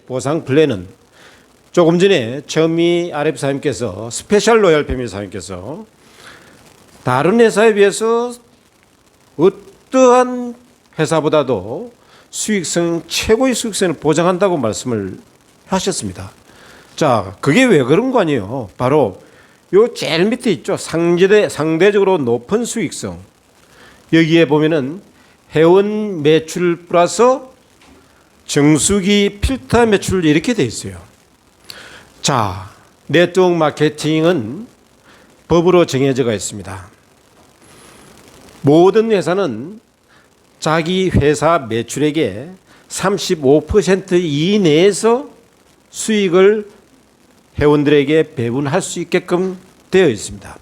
보상 플랜은 조금 전에 처음이 아랍 사장님께서 스페셜 로얄 패밀리 사장님께서 다른 회사에 비해서 어떠한 회사보다도 수익성 최고의 수익성을 보장한다고 말씀을 하셨습니다. 자, 그게 왜 그런 거 아니에요? 바로 요 제일 밑에 있죠. 상대적으로 높은 수익성. 여기에 보면은 회원 매출 플러스 정수기 필터 매출 이렇게 돼 있어요. 자, 네트워크 마케팅은 법으로 정해져가 있습니다. 모든 회사는 자기 회사 매출액의 35% 이내에서 수익을 회원들에게 배분할 수 있게끔 되어 있습니다.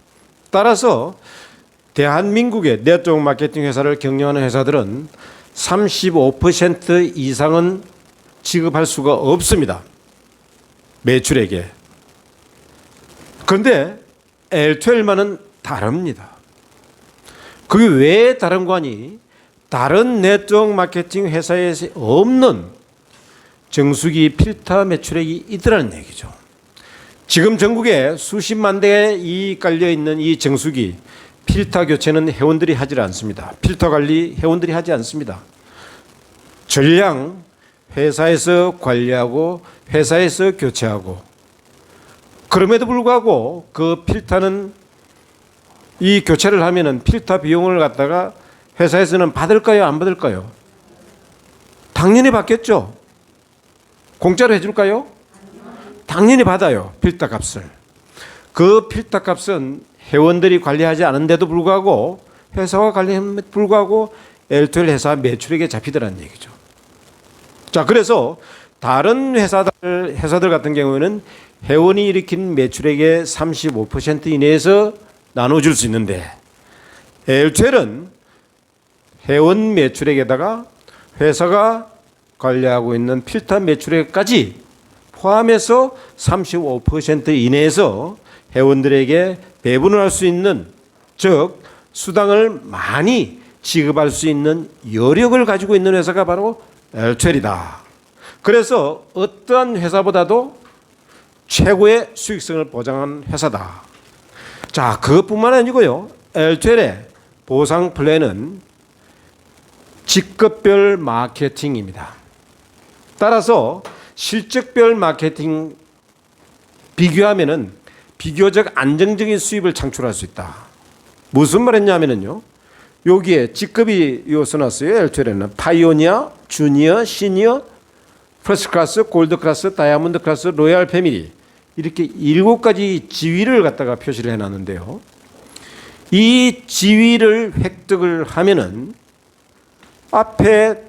따라서 대한민국의 네트워크 마케팅 회사를 경영하는 회사들은 35% 이상은 지급할 수가 없습니다. 매출액에. 그런데 L12만은 다릅니다. 그게 왜 다른 거 아니? 다른 네트워크 마케팅 회사에 없는 정수기 필터 매출액이 있더라는 얘기죠. 지금 전국에 수십만 대에 깔려 있는 이 정수기 필터 교체는 회원들이 하지 않습니다. 필터 관리 회원들이 하지 않습니다. 전량 회사에서 관리하고 회사에서 교체하고, 그럼에도 불구하고 그 필터는 이 교체를 하면은 필터 비용을 갖다가 회사에서는 받을까요, 안 받을까요? 당연히 받겠죠. 공짜로 해줄까요? 당연히 받아요. 필터 값을. 그 필터 값은 회원들이 관리하지 않은데도 불구하고, 회사가 관리함에도 불구하고 L12 회사 매출액에 잡히더라는 얘기죠. 자, 그래서 다른 회사들 같은 경우에는 회원이 일으킨 매출액의 35% 이내에서 나눠줄 수 있는데, L12는 회원 매출액에다가 회사가 관리하고 있는 필터 매출액까지 포함해서 35% 이내에서 회원들에게 배분을 할 수 있는, 즉 수당을 많이 지급할 수 있는 여력을 가지고 있는 회사가 바로 L12이다. 그래서 어떠한 회사보다도 최고의 수익성을 보장한 회사다. 자, 그것뿐만 아니고요. L12의 보상 플랜은 직급별 마케팅입니다. 따라서 실적별 마케팅 비교하면은 비교적 안정적인 수입을 창출할 수 있다. 무슨 말했냐면요. 여기에 직급이 써놨어요. L12에는 파이오니어, 주니어, 시니어, 퍼스트 클래스, 골드 클래스, 다이아몬드 클래스, 로얄 패밀리, 이렇게 7가지 지위를 갖다가 표시를 해놨는데요. 이 지위를 획득을 하면은 앞에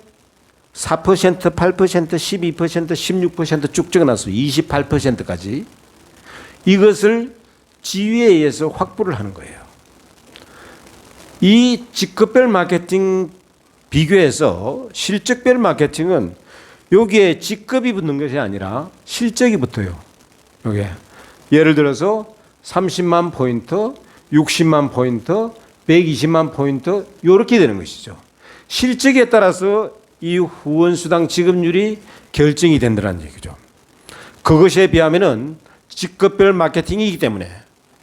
4%, 8%, 12%, 16% 쭉 적어놨어요. 28%까지. 이것을 지위에 의해서 확보를 하는 거예요. 이 직급별 마케팅 비교해서 실적별 마케팅은 여기에 직급이 붙는 것이 아니라 실적이 붙어요. 여기에. 예를 들어서 30만 포인트, 60만 포인트, 120만 포인트 이렇게 되는 것이죠. 실적에 따라서 이 후원수당 지급률이 결정이 된다는 얘기죠. 그것에 비하면은 직급별 마케팅이기 때문에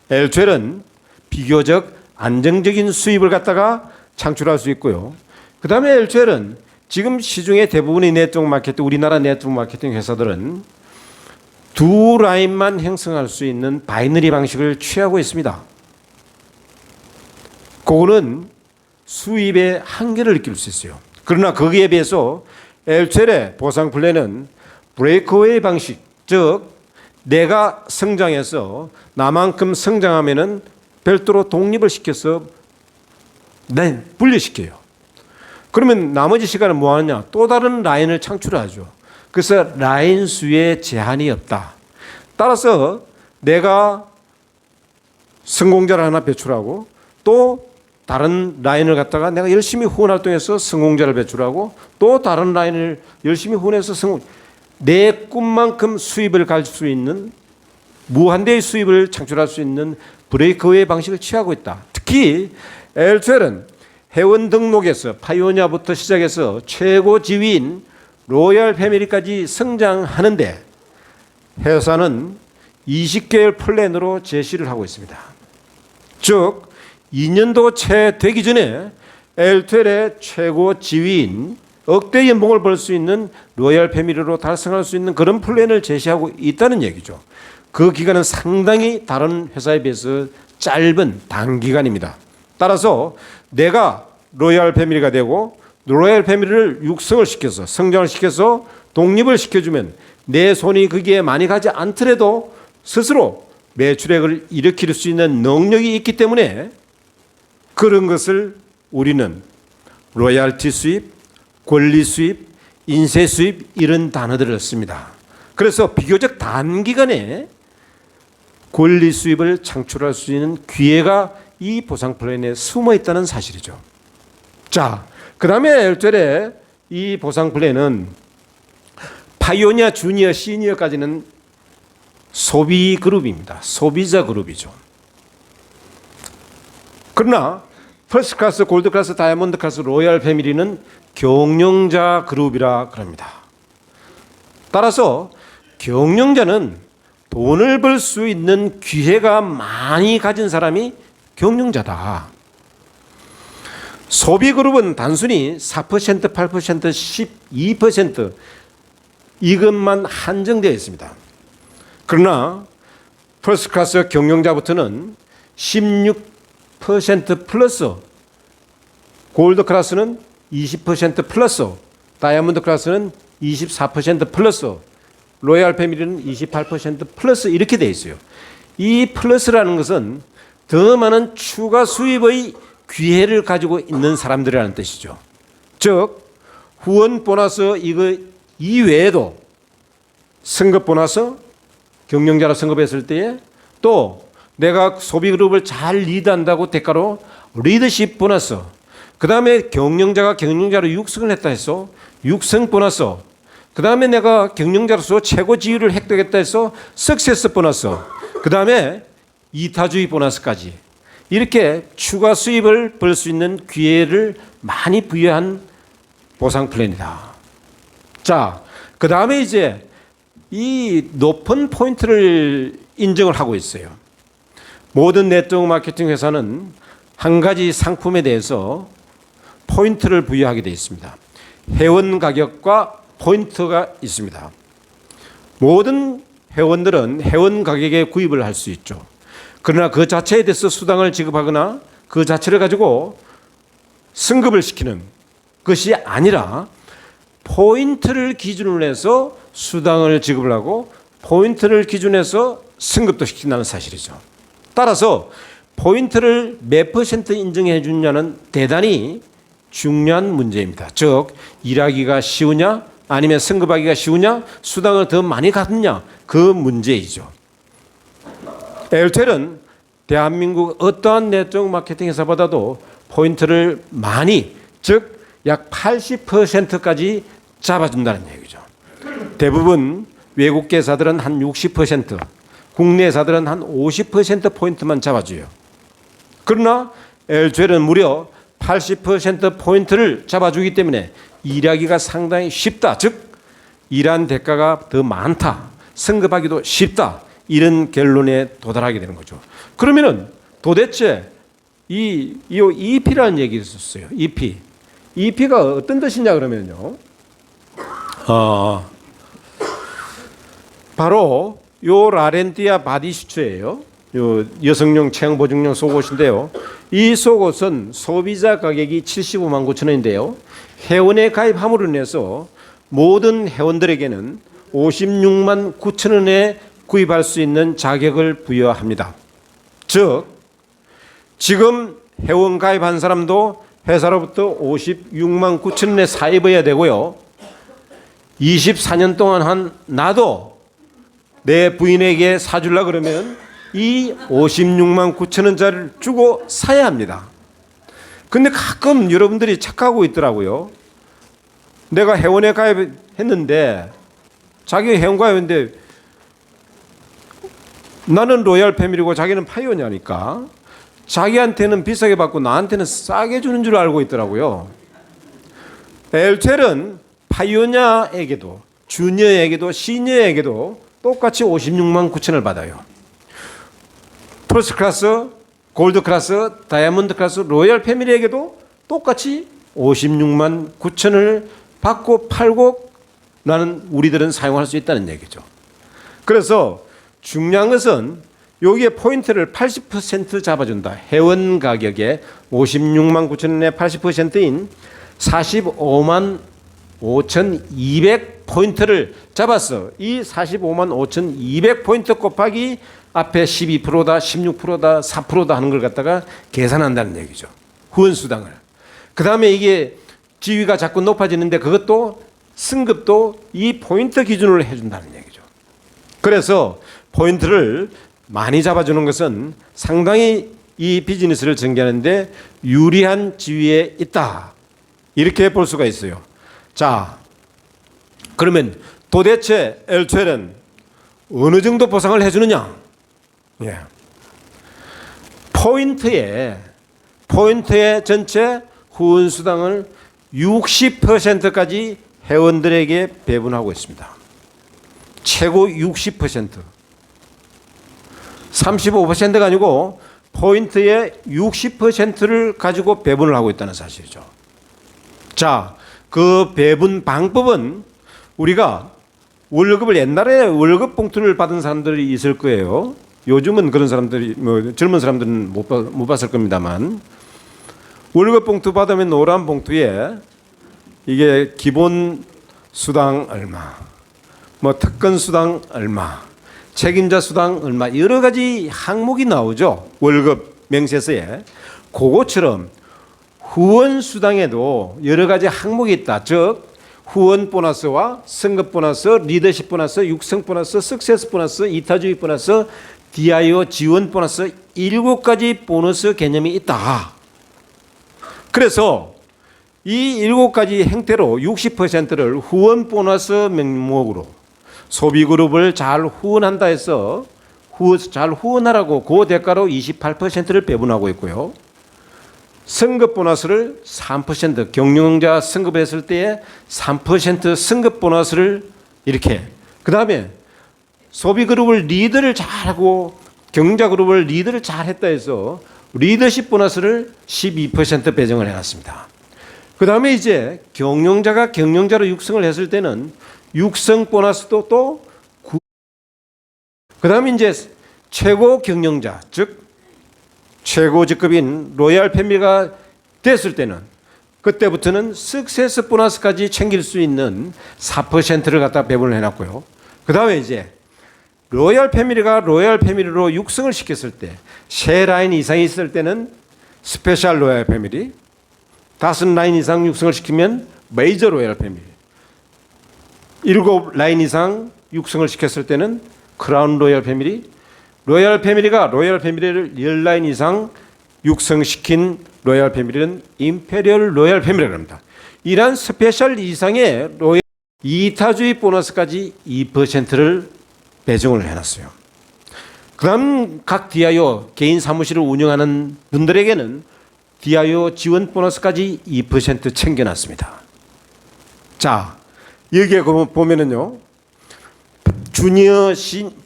L12는 비교적 안정적인 수입을 갖다가 창출할 수 있고요. 그 다음에 L12는 지금 시중의 대부분의 네트워크 마케팅, 우리나라 네트워크 마케팅 회사들은 두 라인만 형성할 수 있는 바이너리 방식을 취하고 있습니다. 그거는 수입의 한계를 느낄 수 있어요. 그러나 거기에 비해서 L12의 보상 플랜은 브레이크웨이 방식, 즉 내가 성장해서 나만큼 성장하면은 별도로 독립을 시켜서 분리시켜요. 그러면 나머지 시간은 뭐 하느냐? 또 다른 라인을 창출하죠. 그래서 라인 수에 제한이 없다. 따라서 내가 성공자를 하나 배출하고 또 다른 라인을 갖다가 내가 열심히 후원 활동해서 성공자를 배출하고 또 다른 라인을 열심히 후원해서 내 꿈만큼 수입을 가질 수 있는, 무한대의 수입을 창출할 수 있는 브레이크웨이 방식을 취하고 있다. 특히 L12는 회원 등록에서 파이오니아부터 시작해서 최고 지위인 로얄 패밀리까지 성장하는데 회사는 20개월 플랜으로 제시를 하고 있습니다. 즉 2년도 채 되기 전에 엘투엘의 최고 지위인 억대 연봉을 벌 수 있는 로얄 패밀리로 달성할 수 있는 그런 플랜을 제시하고 있다는 얘기죠. 그 기간은 상당히 다른 회사에 비해서 짧은 단기간입니다. 따라서 내가 로얄 패밀리가 되고 로얄 패밀리를 육성을 시켜서 성장을 시켜서 독립을 시켜주면 내 손이 거기에 많이 가지 않더라도 스스로 매출액을 일으킬 수 있는 능력이 있기 때문에 그런 것을 우리는 로얄티 수입, 권리 수입, 인세 수입 이런 단어들을 씁니다. 그래서 비교적 단기간에 권리 수입을 창출할 수 있는 기회가 이 보상 플랜에 숨어 있다는 사실이죠. 자, 그 다음에 엘투엘의 이 보상 플랜은 파이오니아, 주니어, 시니어까지는 소비 그룹입니다. 소비자 그룹이죠. 그러나 퍼스트 클래스, 골드 클래스, 다이아몬드 클래스, 로얄 패밀리는 경영자 그룹이라 그럽니다. 따라서 경영자는 돈을 벌 수 있는 기회가 많이 가진 사람이 경영자다. 소비 그룹은 단순히 4%, 8%, 12% 이것만 한정되어 있습니다. 그러나 퍼스트 클래스 경영자부터는 16% 플러스, 골드 클래스는 20% 플러스, 다이아몬드 클래스는 24% 플러스, 로얄 패밀리는 28% 플러스 이렇게 되어 있어요. 이 플러스라는 것은 더 많은 추가 수입의 기회를 가지고 있는 사람들이라는 뜻이죠. 즉 후원 보너스 이거 이외에도 승급 보너스, 경영자로 승급했을 때에 또 내가 소비 그룹을 잘 리드한다고 대가로 리더십 보너스, 그 다음에 경영자가 경영자로 육성을 했다 해서 육성 보너스, 그 다음에 내가 경영자로서 최고 지위를 획득했다 해서 석세스 보너스, 그 다음에 이타주의 보너스까지 이렇게 추가 수입을 벌 수 있는 기회를 많이 부여한 보상 플랜이다. 자, 그 다음에 이제 이 높은 포인트를 인정을 하고 있어요. 모든 네트워크 마케팅 회사는 한 가지 상품에 대해서 포인트를 부여하게 되어 있습니다. 회원 가격과 포인트가 있습니다. 모든 회원들은 회원 가격에 구입을 할 수 있죠. 그러나 그 자체에 대해서 수당을 지급하거나 그 자체를 가지고 승급을 시키는 것이 아니라 포인트를 기준으로 해서 수당을 지급을 하고 포인트를 기준해서 승급도 시킨다는 사실이죠. 따라서 포인트를 몇 퍼센트 인정해 주냐는 대단히 중요한 문제입니다. 즉 일하기가 쉬우냐 아니면 승급하기가 쉬우냐 수당을 더 많이 갖느냐 그 문제이죠. 엘투엘은 대한민국 어떠한 네트워크 마케팅 회사보다도 포인트를 많이 즉 약 80%까지 잡아준다는 얘기죠. 대부분 외국 회사들은 한 60%, 국내 회사들은 한 50% 포인트만 잡아줘요. 그러나 엘투엘은 무려 80% 포인트를 잡아주기 때문에 일하기가 상당히 쉽다. 즉 일한 대가가 더 많다. 승급하기도 쉽다. 이런 결론에 도달하게 되는 거죠. 그러면은 도대체 이 EP라는 얘기를 썼어요. EP가 어떤 뜻이냐 그러면요. 바로 요 라렌티아 바디슈트예요. 요 여성용 체형 보증용 속옷인데요. 이 속옷은 소비자 가격이 75만 9천 원인데요. 회원에 가입함으로 인해서 모든 회원들에게는 56만 9천 원에 구입할 수 있는 자격을 부여합니다. 즉 지금 회원 가입한 사람도 회사로부터 56만 9천 원에 사입해야 되고요. 24년 동안 한 나도 내 부인에게 사주려 그러면 이 56만 9천 원짜리를 주고 사야 합니다. 근데 가끔 여러분들이 착각하고 있더라고요. 내가 회원에 가입했는데 자기 회원 가입했는데 나는 로얄 패밀리고 자기는 파이오니아니까 자기한테는 비싸게 받고 나한테는 싸게 주는 줄 알고 있더라고요. 엘투엘은 파이오니아에게도 주니어에게도 시니어에게도 똑같이 56만 9천을 받아요. 퍼스트 클래스, 골드 클래스, 다이아몬드 클래스, 로열 패밀리에게도 똑같이 56만 9천을 받고 팔고 나는 우리들은 사용할 수 있다는 얘기죠. 그래서 중요한 것은 여기에 포인트를 80% 잡아준다. 회원 가격의 56만 9천원의 80%인 45만 5,200 포인트를 잡았어. 이 45만 5,200 포인트 곱하기 앞에 12%다, 16%다, 4%다 하는 걸 갖다가 계산한다는 얘기죠. 후원 수당을. 그 다음에 이게 지위가 자꾸 높아지는데 그것도 승급도 이 포인트 기준으로 해준다는 얘기죠. 그래서 포인트를 많이 잡아주는 것은 상당히 이 비즈니스를 전개하는데 유리한 지위에 있다. 이렇게 볼 수가 있어요. 자, 그러면 도대체 L2L은 어느 정도 보상을 해주느냐? 예. 포인트의 전체 후원 수당을 60%까지 회원들에게 배분하고 있습니다. 최고 60%. 35%가 아니고 포인트의 60%를 가지고 배분을 하고 있다는 사실이죠. 자, 그 배분 방법은 우리가 월급을 옛날에 월급 봉투를 받은 사람들이 있을 거예요. 요즘은 그런 사람들이 젊은 사람들은 못 봤을 겁니다만 월급 봉투 받으면 노란 봉투에 이게 기본 수당 얼마, 뭐 특권 수당 얼마, 책임자 수당 얼마 여러 가지 항목이 나오죠. 월급 명세서에. 그것처럼 후원 수당에도 여러 가지 항목이 있다. 즉 후원 보너스와 승급 보너스, 리더십 보너스, 육성 보너스, 석세스 보너스, 이타주의 보너스, DIO 지원 보너스 7가지 보너스 개념이 있다. 그래서 이 7가지 행태로 60%를 후원 보너스 명목으로 소비그룹을 잘 후원한다 해서 잘 후원하라고 그 대가로 28%를 배분하고 있고요. 승급 보너스를 3% 경영자 승급했을 때에 3% 승급 보너스를 이렇게 그 다음에 소비그룹을 리드를 잘하고 경영자 그룹을 리드를 잘했다 해서 리더십 보너스를 12% 배정을 해놨습니다. 그 다음에 이제 경영자가 경영자로 육성을 했을 때는 육성 보너스도 또 그 다음에 이제 최고 경영자 즉 최고 직급인 로얄 패밀리가 됐을 때는 그때부터는 석세스 보너스까지 챙길 수 있는 4%를 갖다 배분을 해놨고요. 그 다음에 이제 로얄 패밀리가 로얄 패밀리로 육성을 시켰을 때 세 라인 이상이 있을 때는 스페셜 로얄 패밀리, 5라인 이상 육성을 시키면 메이저 로얄 패밀리, 7라인 이상 육성을 시켰을 때는 크라운 로얄 패밀리, 로얄 패밀리가 로얄 패밀리를 10라인 이상 육성시킨 로얄 패밀리는 임페리얼 로얄 패밀리라고 합니다. 이러한 스페셜 이상의 로얄 이타주의 보너스까지 2%를 배정을 해놨어요. 그 다음 각 DIO 개인 사무실을 운영하는 분들에게는 DIO 지원 보너스까지 2% 챙겨놨습니다. 자, 여기에 보면은요. 주니어,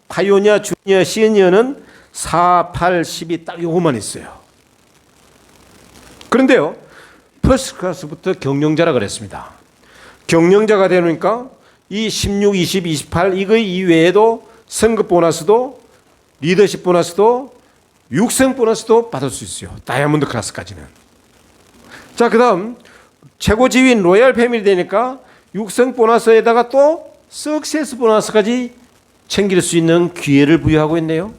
파이오니아, 주니어, 시니어는 4, 8, 12 딱 요거만 있어요. 그런데요. 퍼스트 클래스부터 경영자라 그랬습니다. 경영자가 되니까 이 16, 20, 28 이거 이외에도 승급 보너스도 리더십 보너스도 육성 보너스도 받을 수 있어요. 다이아몬드 클래스까지는. 자, 그 다음 최고 지위인 로얄 패밀리 되니까 육성 보너스에다가 또 석세스 보너스까지 챙길 수 있는 기회를 부여하고 있네요.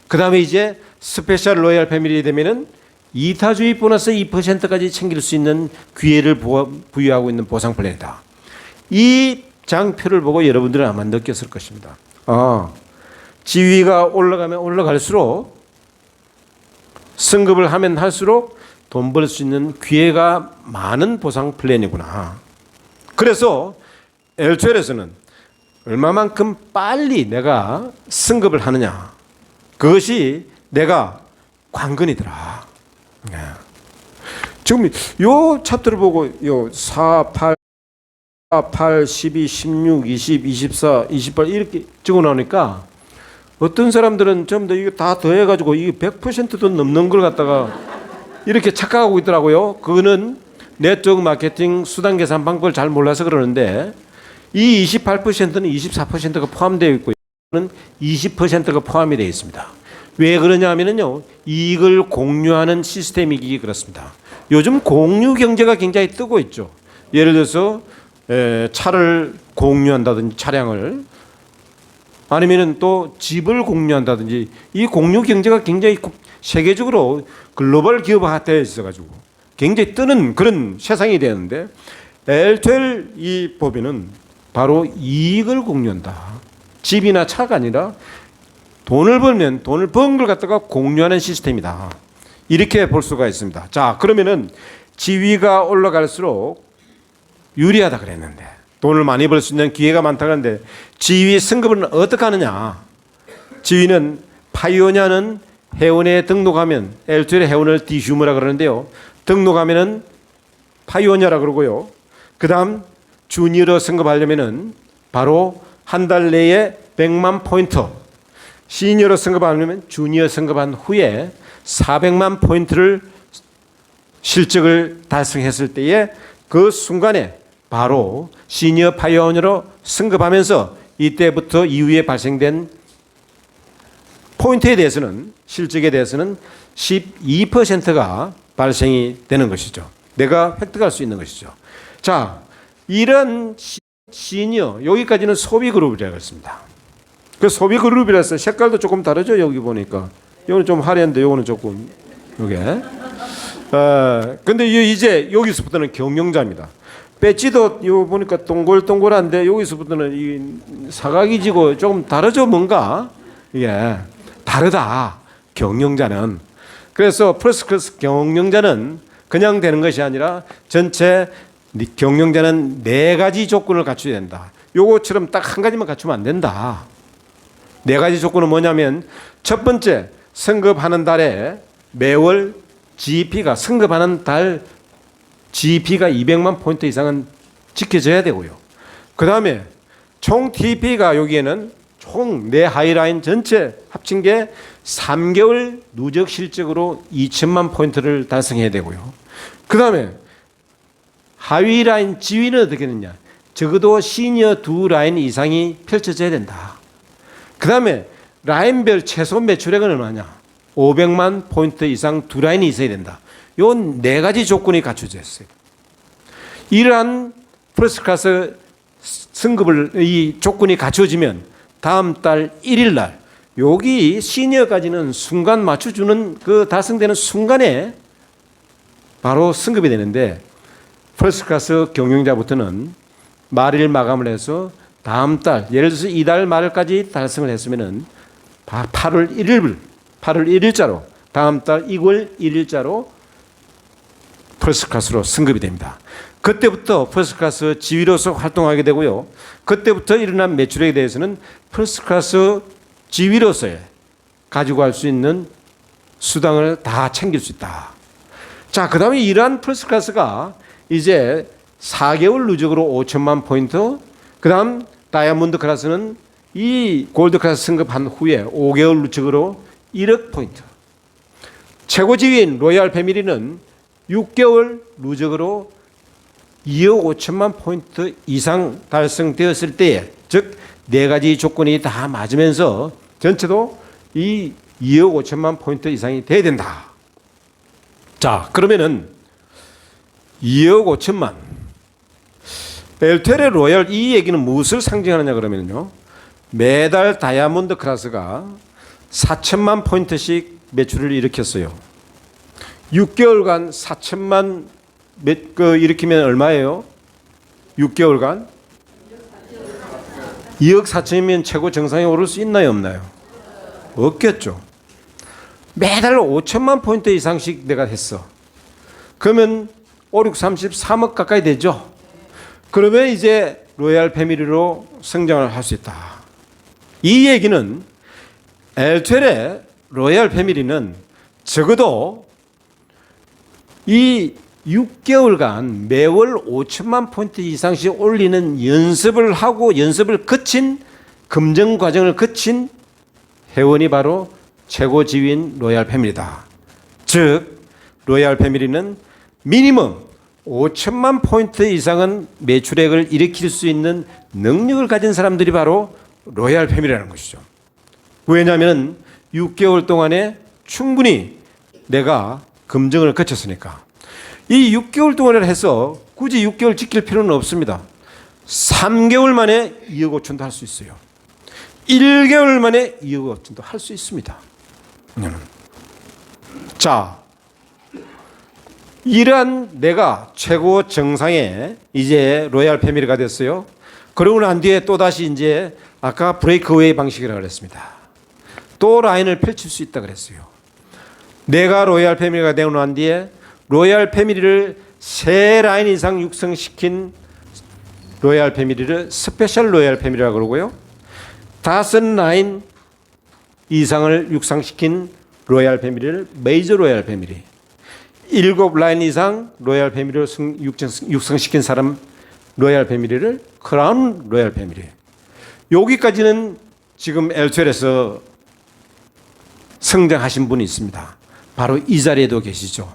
그 다음에 이제 스페셜 로얄 패밀리 되면은 이타주의 보너스 2%까지 챙길 수 있는 기회를 부여하고 있는 보상 플랜이다. 이 장표를 보고 여러분들은 아마 느꼈을 것입니다. 지위가 올라가면 올라갈수록 승급을 하면 할수록 돈 벌 수 있는 기회가 많은 보상 플랜이구나. 그래서 L2L에서는 얼마만큼 빨리 내가 승급을 하느냐. 그것이 내가 관건이더라. 지금 요 차트를 보고 요 4, 8, 8, 12, 16, 20, 24, 28 이렇게 적어 놓으니까 어떤 사람들은 좀 더 이거 다 더해가지고 이게 100%도 넘는 걸 갖다가 이렇게 착각하고 있더라고요. 그거는 네트워크 마케팅 수단 계산 방법을 잘 몰라서 그러는데 이 28%는 24%가 포함되어 있고 는 20%가 포함이 되어 있습니다. 왜 그러냐 하면요, 이익을 공유하는 시스템이기 그렇습니다. 요즘 공유 경제가 굉장히 뜨고 있죠. 예를 들어서 차를 공유한다든지 차량을, 아니면은 또 집을 공유한다든지, 이 공유 경제가 굉장히 세계적으로 글로벌 기업화되어 있어가지고 굉장히 뜨는 그런 세상이 되는데, L2L 이 법인은 바로 이익을 공유한다. 집이나 차가 아니라 돈을 벌면 돈을 번 걸 갖다가 공유하는 시스템이다. 이렇게 볼 수가 있습니다. 자, 그러면은 지위가 올라갈수록 유리하다 그랬는데, 돈을 많이 벌 수 있는 기회가 많다 그랬는데, 지위 승급은 어떻게 하느냐? 지위는 파이오니아는 회원에 등록하면, L2L 회원을 디휴머라 그러는데요, 등록하면은 파이오니아라 그러고요. 그 다음 주니어로 승급하려면은 바로 한 달 내에 100만 포인트, 시니어로 승급하려면 주니어 승급한 후에 400만 포인트를 실적을 달성했을 때에 그 순간에 바로 시니어 파이오니어로 승급하면서 이때부터 이후에 발생된 포인트에 대해서는, 실적에 대해서는 12%가 발생이 되는 것이죠. 내가 획득할 수 있는 것이죠. 자, 이런 시니어, 여기까지는 소비 그룹이라고 했습니다. 그 소비 그룹이라서 색깔도 조금 다르죠. 여기 보니까 이거는 좀 화려한데 이거는 조금 이게. 근데 이제 여기서부터는 경영자입니다. 배지도 요 보니까 동글동글한데 여기서부터는 이 사각이 지고 조금 다르죠. 뭔가 이게 다르다. 경영자는. 그래서 퍼스트 클래스 경영자는 그냥 되는 것이 아니라 전체 경영자는 4가지 조건을 갖춰야 된다. 요거처럼 딱 한 가지만 갖추면 안 된다. 4가지 조건은 뭐냐면, 첫 번째, 승급하는 달에 매월 GP가, 승급하는 달 GP가 200만 포인트 이상은 지켜져야 되고요. 그 다음에 총 TP가 여기에는 총 내 하이라인 전체 합친 게 3개월 누적 실적으로 2천만 포인트를 달성해야 되고요. 그 다음에 하위 라인 지위는 어떻게 되느냐? 적어도 시니어 2라인 이상이 펼쳐져야 된다. 그 다음에 라인별 최소 매출액은 얼마냐? 500만 포인트 이상 2라인이 있어야 된다. 요 4가지 조건이 갖춰져 있어요. 이러한 퍼스트 클래스 승급을, 이 조건이 갖춰지면 다음 달 1일 날 여기 시니어까지는 순간 맞춰주는, 그 달성되는 순간에 바로 승급이 되는데, 퍼스트 클래스 경영자부터는 말일 마감을 해서 다음 달, 예를 들어서 이달 말까지 달성을 했으면은 8월 1일자로, 다음 달 2월 1일자로 퍼스트 클래스로 승급이 됩니다. 그때부터 퍼스트 클래스 지위로서 활동하게 되고요. 그때부터 일어난 매출액에 대해서는 퍼스트 클래스 지위로서의 가지고 갈 수 있는 수당을 다 챙길 수 있다. 자, 그 다음에 이러한 퍼스트 클래스가 이제 4개월 누적으로 5천만 포인트, 그 다음 다이아몬드 클래스는 이 골드 클래스 승급한 후에 5개월 누적으로 1억 포인트, 최고 지위인 로얄 패밀리는 6개월 누적으로 2억 5천만 포인트 이상 달성되었을 때에, 즉 4가지 조건이 다 맞으면서 전체도 이 2억 5천만 포인트 이상이 돼야 된다. 자, 그러면은 2억 5천만 L2L의 로얄, 이 얘기는 무엇을 상징하느냐 그러면요, 매달 다이아몬드 클래스가 4천만 포인트씩 매출을 일으켰어요. 6개월간 4천만 일으키면 얼마예요? 6개월간 2억 4천이면 최고 정상에 오를 수 있나요, 없나요? 없겠죠. 매달 5천만 포인트 이상씩 내가 했어. 그러면 5, 6, 33억 가까이 되죠. 그러면 이제 로얄 패밀리로 성장을 할 수 있다. 이 얘기는 L2L의 로얄 패밀리는 적어도 이 6개월간 매월 5천만 포인트 이상씩 올리는 연습을 하고 연습을 거친 검증 과정을 거친 회원이 바로 최고 지위인 로얄 패밀리다. 즉 로얄 패밀리는 미니멈 5천만 포인트 이상은 매출액을 일으킬 수 있는 능력을 가진 사람들이 바로 로얄 패밀리라는 것이죠. 왜냐하면 6개월 동안에 충분히 내가 검증을 거쳤으니까. 이 6개월 동안을 해서 굳이 6개월 지킬 필요는 없습니다. 3개월 만에 2억 5천도 할 수 있어요. 1개월 만에 2억 5천도 할 수 있습니다. 자, 이러한 내가 최고 정상에 이제 로얄 패밀리가 됐어요. 그러고 난 뒤에 또다시 이제 아까 브레이크웨이 방식이라고 그랬습니다. 또 라인을 펼칠 수 있다 그랬어요. 내가 로얄 패밀리가 되고 난 뒤에 로얄 패밀리를 3라인 이상 육성시킨 로얄 패밀리를 스페셜 로얄 패밀리라고 그러고요. 5라인 이상을 육성시킨 로얄 패밀리를 메이저 로얄 패밀리, 7라인 이상 로얄 패밀리를 육성시킨 사람 로얄 패밀리를 크라운 로얄 패밀리. 여기까지는 지금 L2에서 성장하신 분이 있습니다. 바로 이 자리에도 계시죠.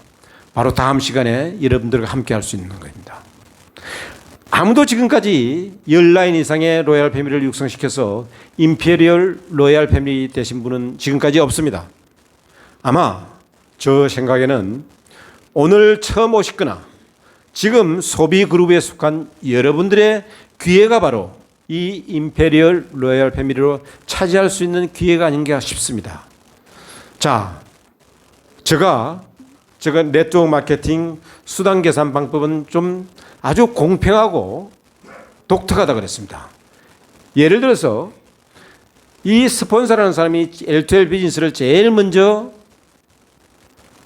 바로 다음 시간에 여러분들과 함께 할 수 있는 겁니다. 아무도 지금까지 10라인 이상의 로얄 패밀리를 육성시켜서 임페리얼 로얄 패밀리 되신 분은 지금까지 없습니다. 아마 저 생각에는 오늘 처음 오셨거나 지금 소비 그룹에 속한 여러분들의 기회가 바로 이 임페리얼 로얄 패밀리로 차지할 수 있는 기회가 아닌가 싶습니다. 자, 제가 네트워크 마케팅 수단 계산 방법은 좀 아주 공평하고 독특하다 그랬습니다. 예를 들어서 이 스폰서라는 사람이 L2L 비즈니스를 제일 먼저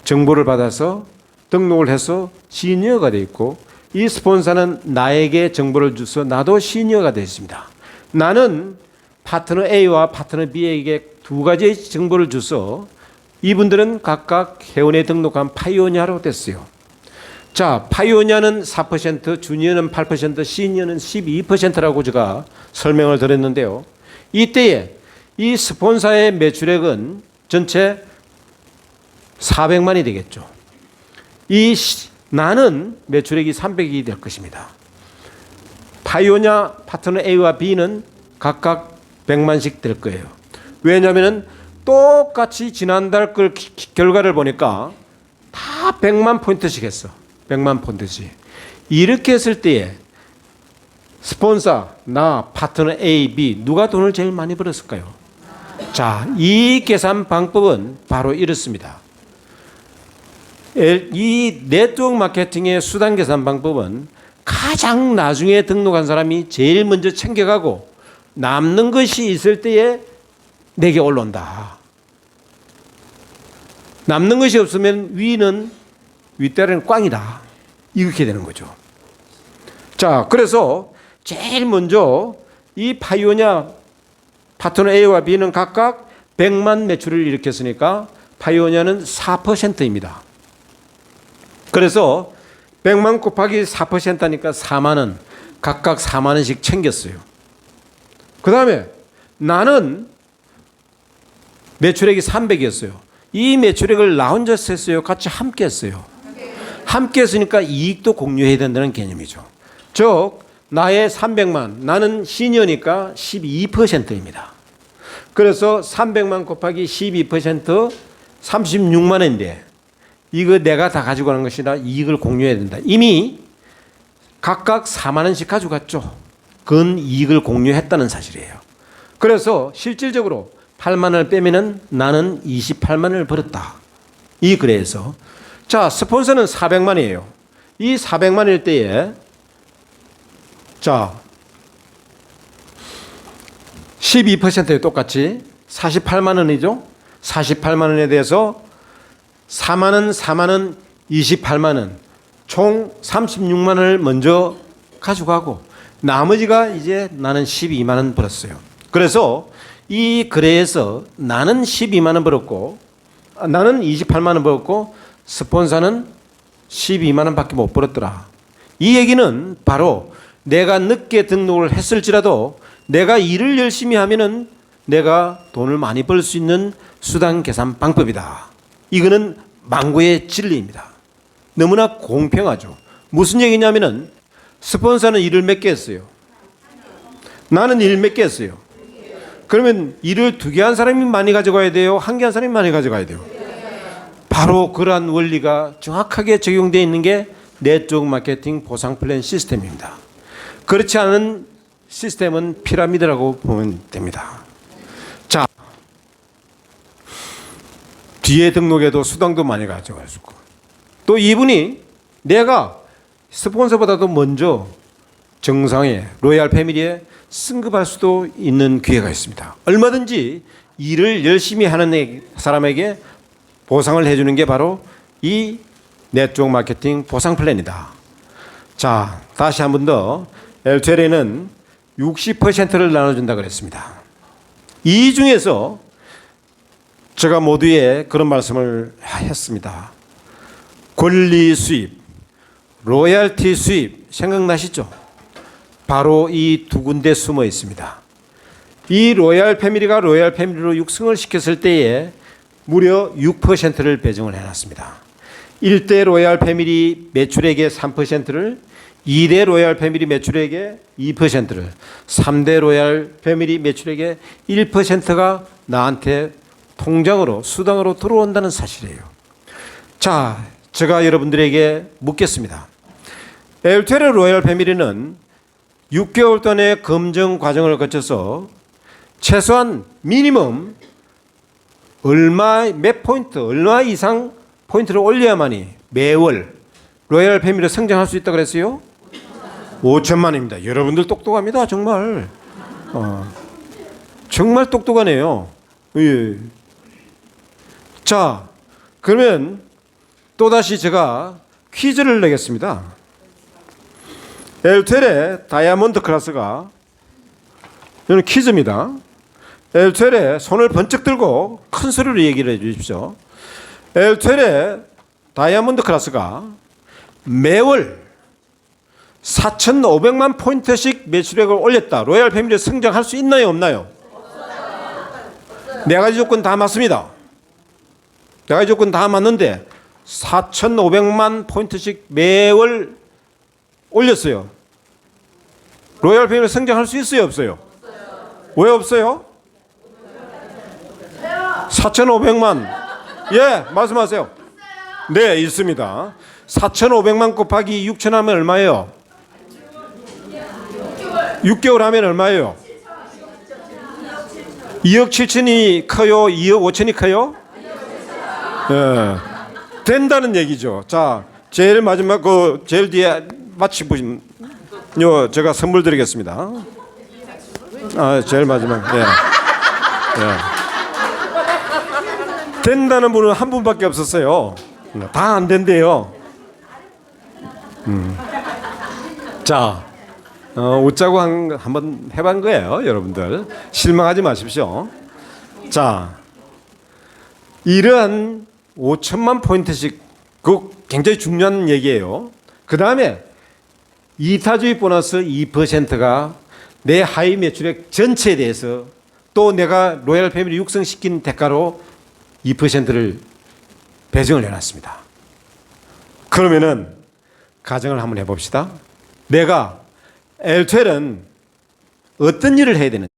정보를 받아서 등록을 해서 시니어가 되어 있고, 이 스폰서는 나에게 정보를 줘서 나도 시니어가 되어 있습니다. 나는 파트너 A와 파트너 B에게 2가지의 정보를 줘서 이분들은 각각 회원에 등록한 파이오니아로 됐어요. 자, 파이오니아는 4%, 주니어는 8%, 시니어는 12%라고 제가 설명을 드렸는데요. 이때에 이 스폰서의 매출액은 전체 400만이 되겠죠. 나는 매출액이 300이 될 것입니다. 파이오니아 파트너 A와 B는 각각 100만씩 될 거예요. 왜냐하면 똑같이 지난달 결과를 보니까 다 100만 포인트씩 했어. 100만 포인트씩. 이렇게 했을 때에 스폰서, 나, 파트너 A, B 누가 돈을 제일 많이 벌었을까요? 자, 이 계산 방법은 바로 이렇습니다. 이 네트워크 마케팅의 수단 계산 방법은 가장 나중에 등록한 사람이 제일 먼저 챙겨가고 남는 것이 있을 때에 내게 올라온다. 남는 것이 없으면 윗다리는 꽝이다. 이렇게 되는 거죠. 자, 그래서 제일 먼저 이 파이오니아 파트너 A와 B는 각각 100만 매출을 일으켰으니까 파이오니아는 4%입니다. 그래서 100만 곱하기 4%니까 4만 원, 각각 4만 원씩 챙겼어요. 그 다음에 나는 매출액이 300이었어요. 이 매출액을 나 혼자 했어요? 같이 함께 했어요? 함께 했으니까 이익도 공유해야 된다는 개념이죠. 즉 나의 300만, 나는 시니어니까 12%입니다. 그래서 300만 곱하기 12% 36만 원인데 이거 내가 다 가지고 가는 것이라 이익을 공유해야 된다. 이미 각각 4만 원씩 가져갔죠. 그건 이익을 공유했다는 사실이에요. 그래서 실질적으로 8만 원을 빼면은 나는 28만 원을 벌었다. 이 글에서. 자, 스폰서는 400만이에요. 이 400만일 때에 자 12%에 똑같이 48만 원이죠. 48만 원에 대해서 4만 원, 4만 원, 28만 원, 총 36만 원을 먼저 가져가고 나머지가 이제 나는 12만 원 벌었어요. 그래서 이 거래에서 나는 12만 원 벌었고 나는 28만 원 벌었고 스폰서는 12만 원밖에 못 벌었더라. 이 얘기는 바로 내가 늦게 등록을 했을지라도 내가 일을 열심히 하면은 내가 돈을 많이 벌 수 있는 수당 계산 방법이다. 이거는 망고의 진리입니다. 너무나 공평하죠. 무슨 얘기냐면은 스폰서는 일을 몇 개 했어요? 나는 일 몇 개 했어요? 그러면 일을 2개 한 사람이 많이 가져가야 돼요? 1개 한 사람이 많이 가져가야 돼요? 바로 그러한 원리가 정확하게 적용되어 있는 게 네트워크 마케팅 보상 플랜 시스템입니다. 그렇지 않은 시스템은 피라미드라고 보면 됩니다. 자, 뒤에 등록에도 수당도 많이 가져가지고 또 이분이 내가 스폰서보다도 먼저 정상에 로얄 패밀리에 승급할 수도 있는 기회가 있습니다. 얼마든지 일을 열심히 하는 사람에게 보상을 해주는 게 바로 이 네트워크 마케팅 보상 플랜이다. 자, 다시 한 번 더 L2L에는 60%를 나눠준다 그랬습니다. 이 중에서 제가 모두에 그런 말씀을 했습니다. 권리 수입, 로얄티 수입 생각나시죠? 바로 이 두 군데 숨어 있습니다. 이 로얄 패밀리가 로얄 패밀리로 육성을 시켰을 때에 무려 6%를 배정을 해놨습니다. 1대 로얄 패밀리 매출액의 3%를 2대 로얄 패밀리 매출액의 2%를 3대 로얄 패밀리 매출액의 1%가 나한테 통장으로 수당으로 들어온다는 사실이에요. 자, 제가 여러분들에게 묻겠습니다. L2L 로얄 패밀리는 6개월 동안의 검증 과정을 거쳐서 최소한 미니멈 몇 포인트, 얼마 이상 포인트를 올려야만이 매월 로얄 패밀리로 성장할 수 있다고 그랬어요? 5천만입니다. 여러분들 똑똑합니다. 정말. 정말 똑똑하네요. 예. 자, 그러면 또다시 제가 퀴즈를 내겠습니다. L2L의 다이아몬드 클래스가, 이건 퀴즈입니다. L2L의 손을 번쩍 들고 큰 소리로 얘기를 해 주십시오. L2L의 다이아몬드 클래스가 매월 4,500만 포인트씩 매출액을 올렸다. 로얄 패밀리 성장할 수 있나요, 없나요? 네 가지 조건 다 맞습니다. 네 가지 조건 다 맞는데 4,500만 포인트씩 매월 올렸어요. 로얄 패밀리 성장할 수 있어요, 없어요? 왜 없어요? 4,500만. 예, 말씀하세요. 네, 있습니다. 4,500만 곱하기 6천 하면 얼마예요? 6개월 하면 얼마예요? 2억 7천이 커요? 2억 5천이 커요? 예, 된다는 얘기죠. 자, 제일 마지막 제일 뒤에 마치 보신 요 제가 선물 드리겠습니다. 제일 마지막. 예. 예. 된다는 분은 한 분밖에 없었어요. 다 안 된대요. 자, 웃자고 한번 해본 거예요, 여러분들. 실망하지 마십시오. 자, 이러한 5천만 포인트씩, 그 굉장히 중요한 얘기예요. 그 다음에 이타주의 보너스 2%가 내 하위 매출액 전체에 대해서 또 내가 로얄 패밀리 육성시킨 대가로 2%를 배정을 해놨습니다. 그러면은 가정을 한번 해봅시다. 내가 L2L은 어떤 일을 해야 되는지.